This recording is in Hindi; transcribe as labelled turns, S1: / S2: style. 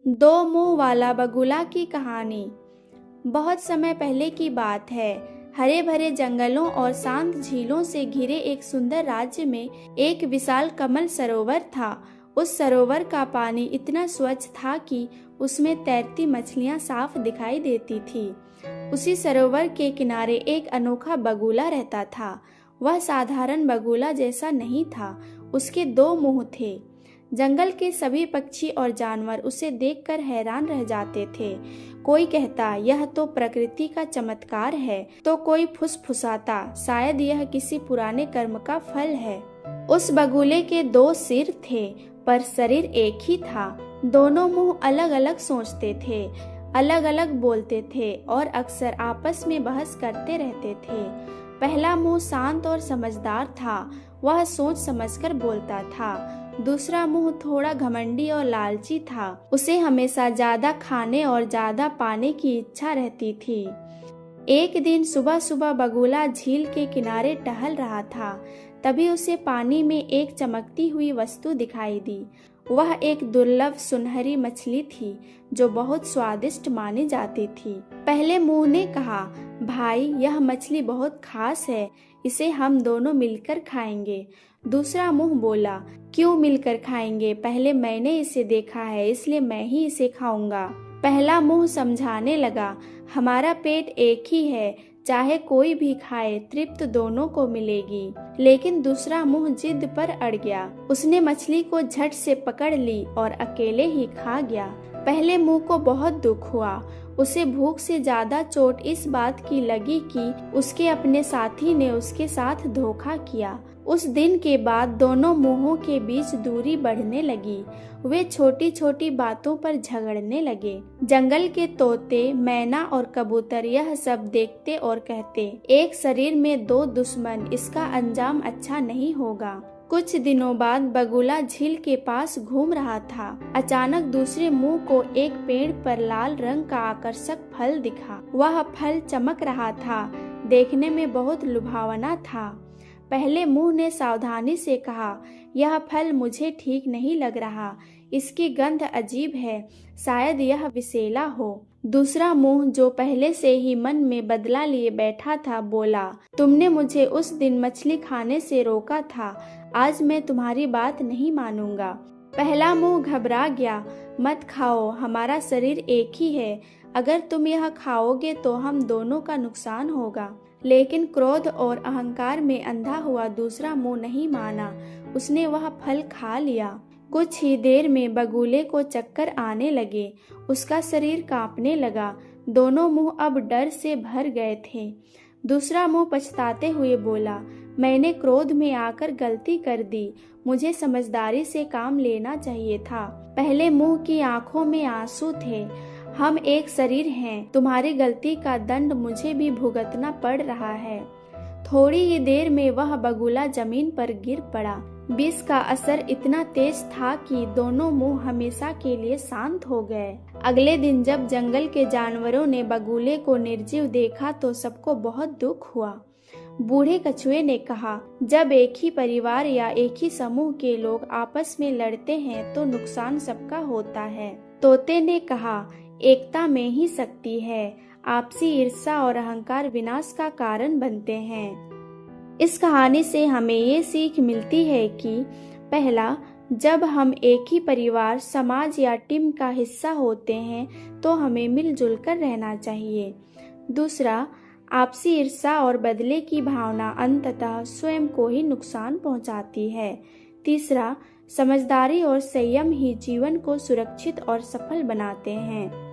S1: दो मुंह वाला बगुला की कहानी। बहुत समय पहले की बात है। हरे भरे जंगलों और शांत झीलों से घिरे एक सुंदर राज्य में एक विशाल कमल सरोवर था। उस सरोवर का पानी इतना स्वच्छ था कि उसमें तैरती मछलियां साफ दिखाई देती थी। उसी सरोवर के किनारे एक अनोखा बगुला रहता था। वह साधारण बगुला जैसा नहीं था, उसके दो मुंह थे। जंगल के सभी पक्षी और जानवर उसे देखकर हैरान रह जाते थे। कोई कहता यह तो प्रकृति का चमत्कार है, तो कोई फुसफुसाता शायद यह किसी पुराने कर्म का फल है। उस बगुले के दो सिर थे, पर शरीर एक ही था। दोनों मुंह अलग अलग सोचते थे, अलग अलग बोलते थे और अक्सर आपस में बहस करते रहते थे। पहला मुंह शांत और समझदार था, वह सोच समझकर बोलता था। दूसरा मुंह थोड़ा घमंडी और लालची था, उसे हमेशा ज्यादा खाने और ज्यादा पाने की इच्छा रहती थी। एक दिन सुबह सुबह बगुला झील के किनारे टहल रहा था। तभी उसे पानी में एक चमकती हुई वस्तु दिखाई दी। वह एक दुर्लभ सुनहरी मछली थी जो बहुत स्वादिष्ट मानी जाती थी। पहले मुंह ने कहा, भाई यह मछली बहुत खास है, इसे हम दोनों मिलकर खाएंगे। दूसरा मुंह बोला, क्यों मिलकर खाएंगे, पहले मैंने इसे देखा है इसलिए मैं ही इसे खाऊंगा। पहला मुंह समझाने लगा, हमारा पेट एक ही है, चाहे कोई भी खाए तृप्त दोनों को मिलेगी। लेकिन दूसरा मुंह जिद पर अड़ गया। उसने मछली को झट से पकड़ ली और अकेले ही खा गया। पहले मुंह को बहुत दुख हुआ। उसे भूख से ज्यादा चोट इस बात की लगी कि उसके अपने साथी ने उसके साथ धोखा किया। उस दिन के बाद दोनों मुंहों के बीच दूरी बढ़ने लगी। वे छोटी छोटी बातों पर झगड़ने लगे। जंगल के तोते, मैना और कबूतर यह सब देखते और कहते, एक शरीर में दो दुश्मन, इसका अंजाम अच्छा नहीं होगा। कुछ दिनों बाद बगुला झील के पास घूम रहा था। अचानक दूसरे मुंह को एक पेड़ पर लाल रंग का आकर्षक फल दिखा। वह फल चमक रहा था, देखने में बहुत लुभावना था। पहले मुंह ने सावधानी से कहा, यह फल मुझे ठीक नहीं लग रहा, इसकी गंध अजीब है, शायद यह विषैला हो। दूसरा मुंह, जो पहले से ही मन में बदला लिए बैठा था, बोला, तुमने मुझे उस दिन मछली खाने से रोका था, आज मैं तुम्हारी बात नहीं मानूंगा। पहला मुंह घबरा गया, मत खाओ, हमारा शरीर एक ही है, अगर तुम यह खाओगे तो हम दोनों का नुकसान होगा। लेकिन क्रोध और अहंकार में अंधा हुआ दूसरा मुंह नहीं माना, उसने वह फल खा लिया। कुछ ही देर में बगुले को चक्कर आने लगे, उसका शरीर कांपने लगा। दोनों मुंह अब डर से भर गए थे। दूसरा मुंह पछताते हुए बोला, मैंने क्रोध में आकर गलती कर दी, मुझे समझदारी से काम लेना चाहिए था। पहले मुंह की आंखों में आंसू थे, हम एक शरीर हैं, तुम्हारी गलती का दंड मुझे भी भुगतना पड़ रहा है। थोड़ी ही देर में वह बगुला जमीन पर गिर पड़ा। विष का असर इतना तेज था कि दोनों मुंह हमेशा के लिए शांत हो गए। अगले दिन जब जंगल के जानवरों ने बगुले को निर्जीव देखा तो सबको बहुत दुख हुआ। बूढ़े कछुए ने कहा, जब एक ही परिवार या एक ही समूह के लोग आपस में लड़ते हैं तो नुकसान सबका होता है। तोते ने कहा, एकता में ही शक्ति है, आपसी ईर्ष्या और अहंकार विनाश का कारण बनते हैं। इस कहानी से हमें ये सीख मिलती है कि पहला, जब हम एक ही परिवार, समाज या टीम का हिस्सा होते हैं तो हमें मिलजुल कर रहना चाहिए। दूसरा, आपसी ईर्ष्या और बदले की भावना अंततः स्वयं को ही नुकसान पहुंचाती है। तीसरा, समझदारी और संयम ही जीवन को सुरक्षित और सफल बनाते हैं।